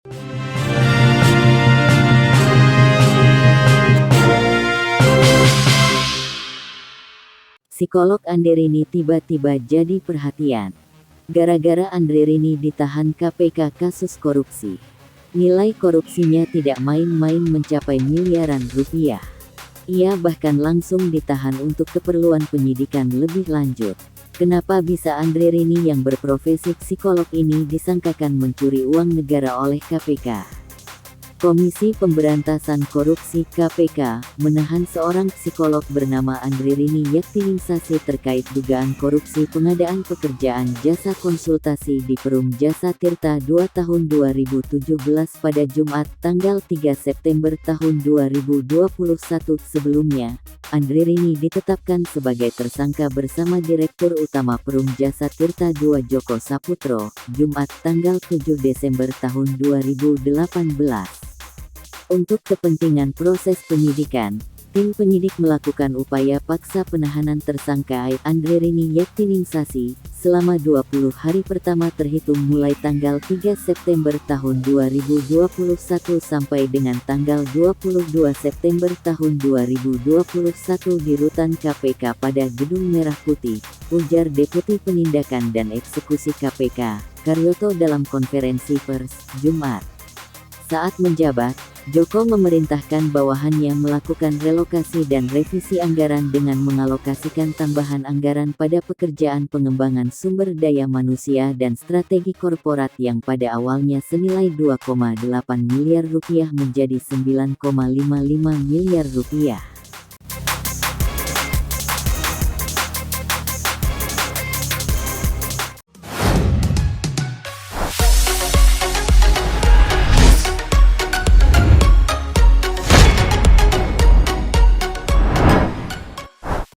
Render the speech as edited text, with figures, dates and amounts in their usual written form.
Psikolog Anderini tiba-tiba jadi perhatian. Gara-gara Anderini ditahan KPK kasus korupsi. Nilai korupsinya tidak main-main, mencapai miliaran rupiah. Ia bahkan langsung ditahan untuk keperluan penyidikan lebih lanjut. Kenapa bisa Anderini yang berprofesi psikolog ini disangkakan mencuri uang negara oleh KPK? Komisi Pemberantasan Korupsi (KPK) menahan seorang psikolog bernama Anderini Yaktiningsasi terkait dugaan korupsi pengadaan pekerjaan jasa konsultasi di Perum Jasa Tirta II tahun 2017 pada Jumat, tanggal 3 September tahun 2021. Sebelumnya, Anderini ditetapkan sebagai tersangka bersama Direktur Utama Perum Jasa Tirta II Joko Saputro, Jumat, tanggal 7 Desember tahun 2018. Untuk kepentingan proses penyidikan, tim penyidik melakukan upaya paksa penahanan tersangka Anderini Yaktiningsasi selama 20 hari pertama terhitung mulai tanggal 3 September tahun 2021 sampai dengan tanggal 22 September tahun 2021 di Rutan KPK pada Gedung Merah Putih, ujar Deputi Penindakan dan Eksekusi KPK, Karyoto dalam konferensi pers, Jumat. Saat menjabat, Joko memerintahkan bawahannya melakukan relokasi dan revisi anggaran dengan mengalokasikan tambahan anggaran pada pekerjaan pengembangan sumber daya manusia dan strategi korporat yang pada awalnya senilai 2,8 miliar rupiah menjadi 9,55 miliar rupiah.